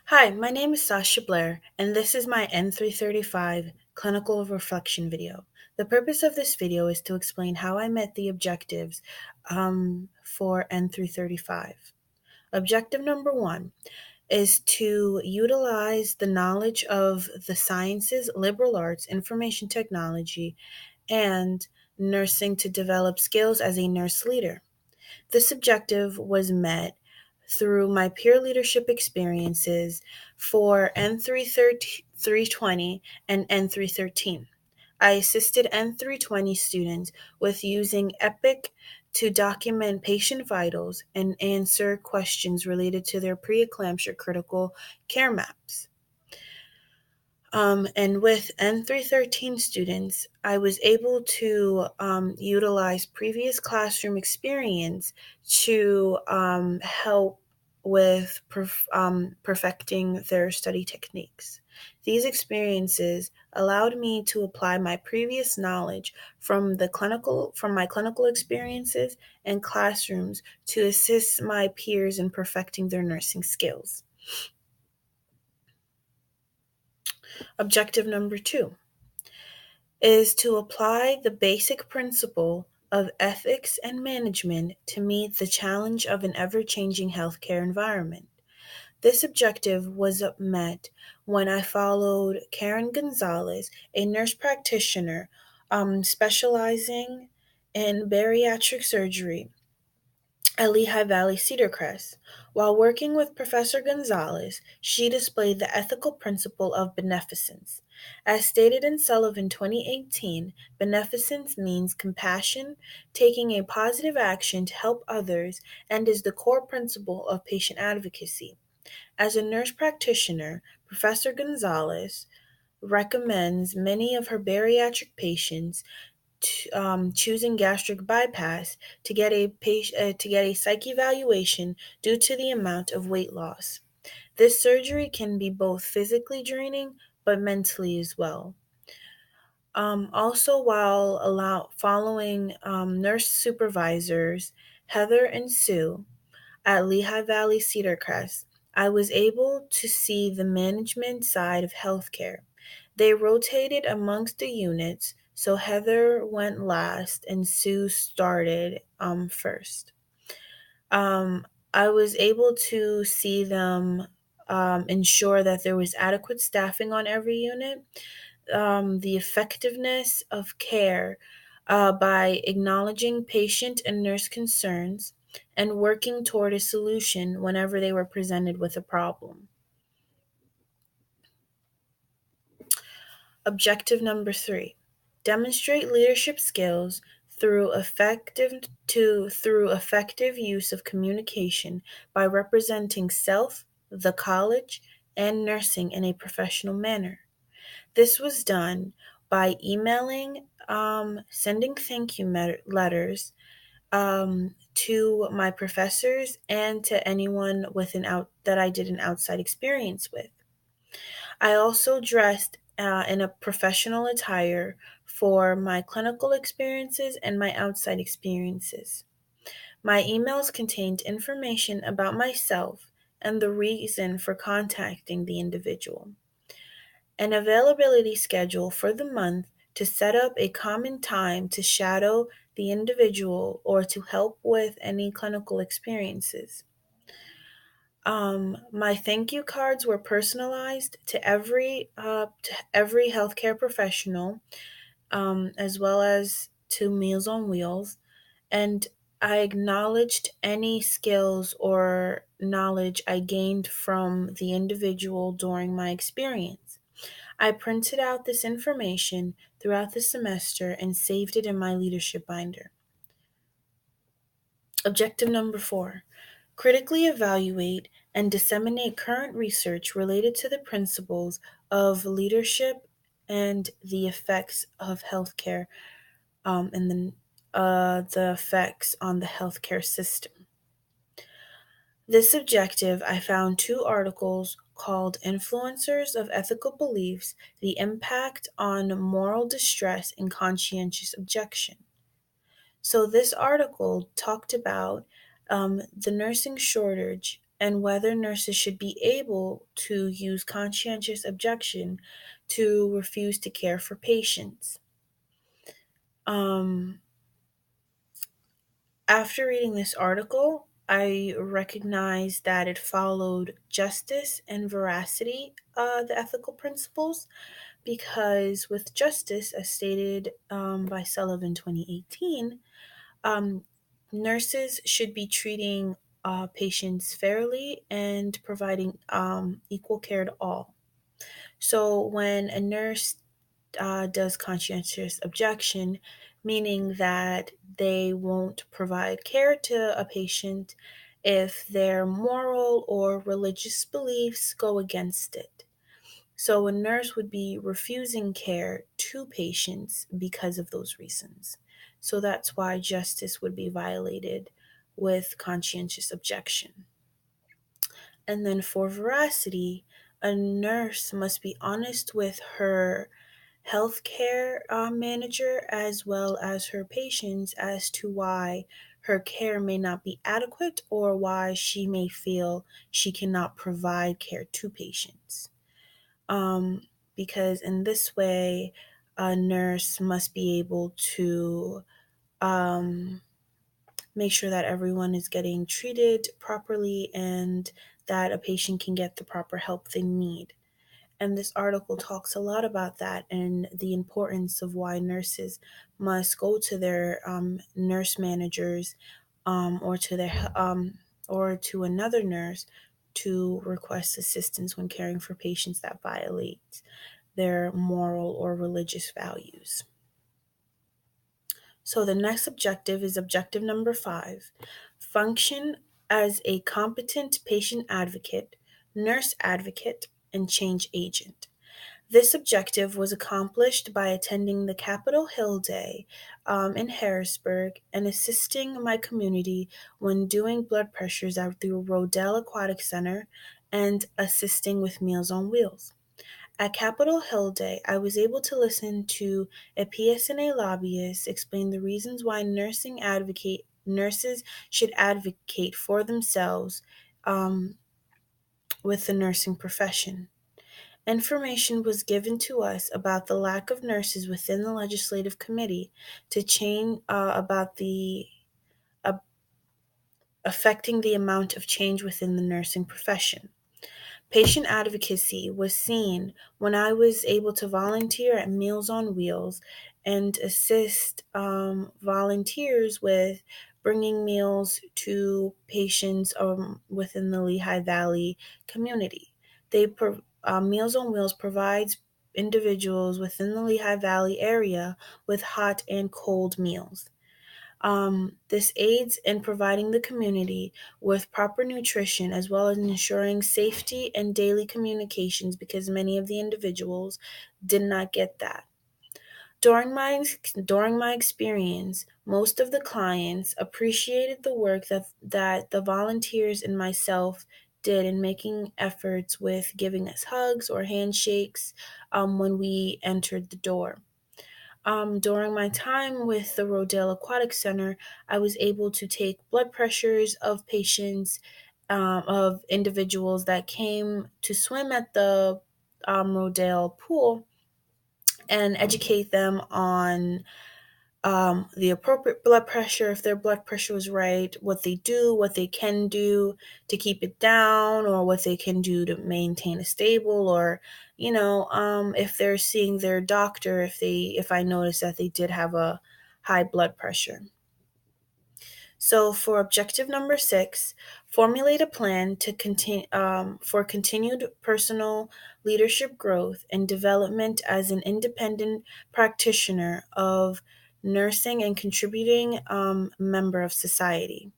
Hi, my name is Sasha Blair, and this is my N335 clinical reflection video. The purpose of this video is to explain how I met the objectives for N335. Objective number one is to utilize the knowledge of the sciences, liberal arts, information technology, and nursing to develop skills as a nurse leader. This objective was met through my peer leadership experiences for N320 and N313. I assisted N320 students with using Epic to document patient vitals and answer questions related to their preeclampsia critical care maps. And with N313 students, I was able to utilize previous classroom experience to help with perfecting their study techniques. These experiences allowed me to apply my previous knowledge from my clinical experiences and classrooms to assist my peers in perfecting their nursing skills. Objective number two is to apply the basic principle of ethics and management to meet the challenge of an ever changing healthcare environment. This objective was met when I followed Karen Gonzalez, a nurse practitioner specializing in bariatric surgery at Lehigh Valley Cedar Crest. While working with Professor Gonzalez, she displayed the ethical principle of beneficence. As stated in Sullivan 2018, beneficence means compassion, taking a positive action to help others, and is the core principle of patient advocacy. As a nurse practitioner, Professor Gonzalez recommends many of her bariatric patients choosing gastric bypass to get a psych evaluation due to the amount of weight loss. This surgery can be both physically draining but mentally as well. Also, while following nurse supervisors Heather and Sue at Lehigh Valley Cedar Crest, I was able to see the management side of healthcare. They rotated amongst the units, so Heather went last and Sue started first. I was able to see them ensure that there was adequate staffing on every unit, the effectiveness of care by acknowledging patient and nurse concerns and working toward a solution whenever they were presented with a problem. Objective number three, demonstrate leadership skills through effective use of communication by representing self, the college, and nursing in a professional manner. This was done by emailing, sending thank you letters to my professors and to anyone that I did an outside experience with. I also dressed in a professional attire for my clinical experiences and my outside experiences. My emails contained information about myself and the reason for contacting the individual, an availability schedule for the month to set up a common time to shadow the individual or to help with any clinical experiences. My thank you cards were personalized to every healthcare professional, as well as to Meals on Wheels, and I acknowledged any skills or knowledge I gained from the individual during my experience. I printed out this information throughout the semester and saved it in my leadership binder. Objective number four, critically evaluate and disseminate current research related to the principles of leadership and the effects of healthcare and the effects on the healthcare system. This objective, I found two articles called Influencers of Ethical Beliefs, The Impact on Moral Distress and Conscientious Objection. So this article talked about the nursing shortage and whether nurses should be able to use conscientious objection to refuse to care for patients. Um, After reading this article, I recognized that it followed justice and veracity, the ethical principles, because with justice, as stated by Sullivan 2018, um, nurses should be treating patients fairly and providing equal care to all. So when a nurse does conscientious objection, meaning that they won't provide care to a patient if their moral or religious beliefs go against it. So a nurse would be refusing care to patients because of those reasons. So that's why justice would be violated with conscientious objection. And then for veracity, a nurse must be honest with her healthcare manager as well as her patients as to why her care may not be adequate or why she may feel she cannot provide care to patients. Um, because in this way, a nurse must be able to um, make sure that everyone is getting treated properly and that a patient can get the proper help they need. And this article talks a lot about that and the importance of why nurses must go to their nurse managers or to their or to another nurse to request assistance when caring for patients that violate their moral or religious values. So the next objective is objective number 5: function as a competent patient advocate, nurse advocate, and change agent. This objective was accomplished by attending the Capitol Hill Day in Harrisburg and assisting my community when doing blood pressures at the Rodell Aquatic Center and assisting with Meals on Wheels. At Capitol Hill Day, I was able to listen to a PSNA lobbyist explain the reasons why nurses should advocate for themselves um, with the nursing profession. Information was given to us about the lack of nurses within the legislative committee to change about the uh, affecting the amount of change within the nursing profession. Patient advocacy was seen when I was able to volunteer at Meals on Wheels and assist volunteers with bringing meals to patients within the Lehigh Valley community. Meals on Wheels provides individuals within the Lehigh Valley area with hot and cold meals. This aids in providing the community with proper nutrition as well as ensuring safety and daily communications because many of the individuals did not get that. During my experience, most of the clients appreciated the work that the volunteers and myself did in making efforts with giving us hugs or handshakes when we entered the door. During my time with the Rodale Aquatic Center, I was able to take blood pressures of patients, of individuals that came to swim at the Rodale pool and educate them on the appropriate blood pressure, if their blood pressure was right, what they do, what they can do to keep it down, or what they can do to maintain a stable, or if they're seeing their doctor, if I notice that they did have a high blood pressure. So for objective number 6, formulate a plan to continue for continued personal leadership growth and development as an independent practitioner of nursing and contributing member of society.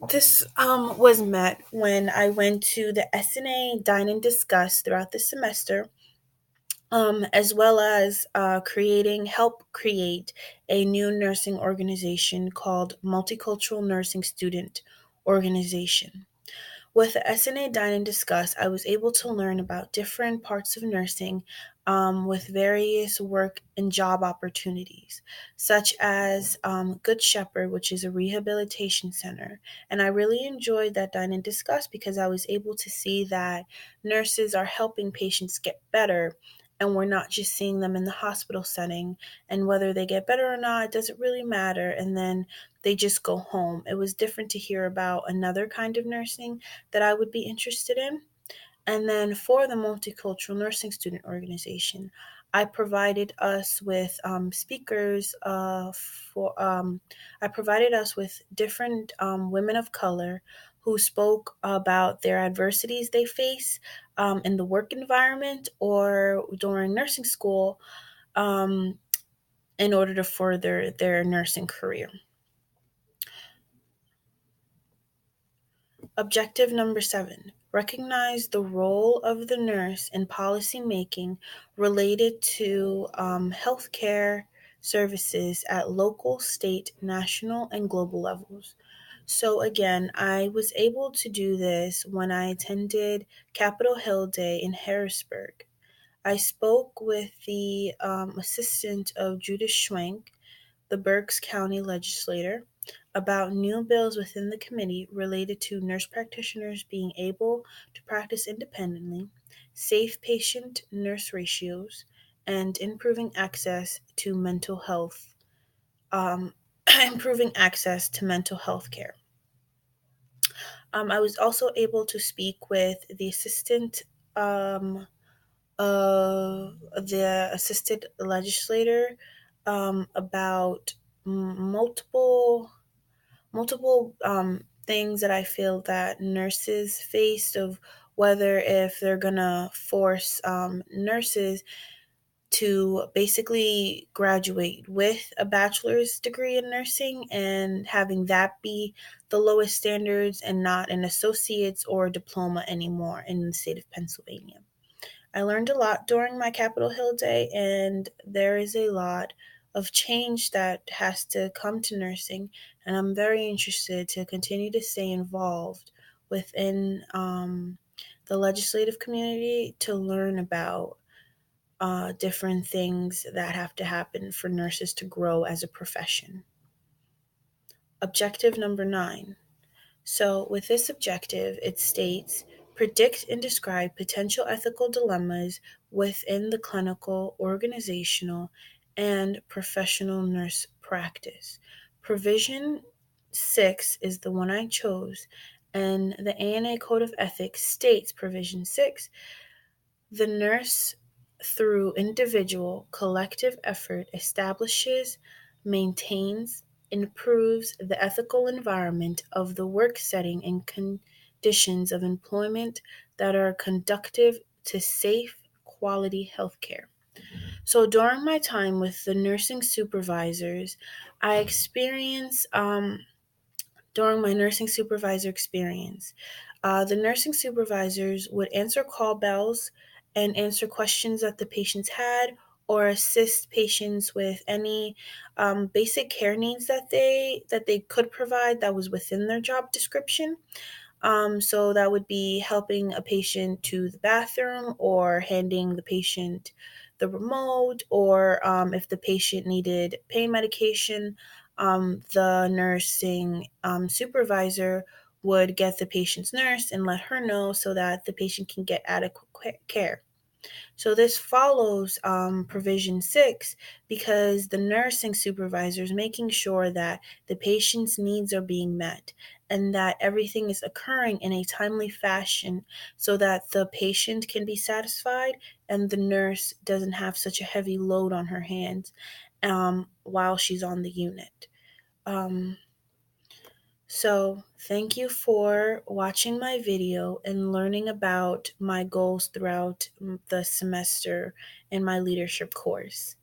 This was met when I went to the SNA Dine and Discuss throughout the semester, as well as help create a new nursing organization called Multicultural Nursing Student Organization, With the SNA Dine and Discuss, I was able to learn about different parts of nursing with various work and job opportunities, such as Good Shepherd, which is a rehabilitation center. And I really enjoyed that Dine and Discuss because I was able to see that nurses are helping patients get better. And we're not just seeing them in the hospital setting, and whether they get better or not, it doesn't really matter. And then they just go home. It was different to hear about another kind of nursing that I would be interested in. And then for the Multicultural Nursing Student Organization, I provided us with speakers I provided us with different women of color who spoke about their adversities they face in the work environment or during nursing school um, in order to further their nursing career. Objective number 7, recognize the role of the nurse in policy making related to healthcare services at local, state, national, and global levels. So, again, I was able to do this when I attended Capitol Hill Day in Harrisburg. I spoke with the assistant of Judith Schwenk, the Berks County legislator, about new bills within the committee related to nurse practitioners being able to practice independently, safe patient nurse ratios, and improving access to mental health, um, improving access to mental health care. I was also able to speak with the assistant um, the assistant legislator about multiple things that I feel that nurses face of whether if they're gonna force nurses to basically graduate with a bachelor's degree in nursing and having that be the lowest standards and not an associate's or diploma anymore in the state of Pennsylvania. I learned a lot during my Capitol Hill Day, and there is a lot of change that has to come to nursing, and I'm very interested to continue to stay involved within the legislative community to learn about different things that have to happen for nurses to grow as a profession. Objective number 9. So, with this objective, it states predict and describe potential ethical dilemmas within the clinical, organizational, and professional nurse practice. Provision 6 is the one I chose, and the ANA Code of Ethics states Provision 6, the nurse, through individual, collective effort, establishes, maintains, improves the ethical environment of the work setting and conditions of employment that are conducive to safe, quality healthcare. So during my time with the nursing supervisors, I experienced during my nursing supervisor experience. The nursing supervisors would answer call bells and answer questions that the patients had or assist patients with any basic care needs that they could provide that was within their job description. So that would be helping a patient to the bathroom or handing the patient the remote, or if the patient needed pain medication, the nursing supervisor would get the patient's nurse and let her know so that the patient can get adequate care. So this follows provision 6 because the nursing supervisor is making sure that the patient's needs are being met and that everything is occurring in a timely fashion so that the patient can be satisfied and the nurse doesn't have such a heavy load on her hands while she's on the unit. Um, so, thank you for watching my video and learning about my goals throughout the semester in my leadership course.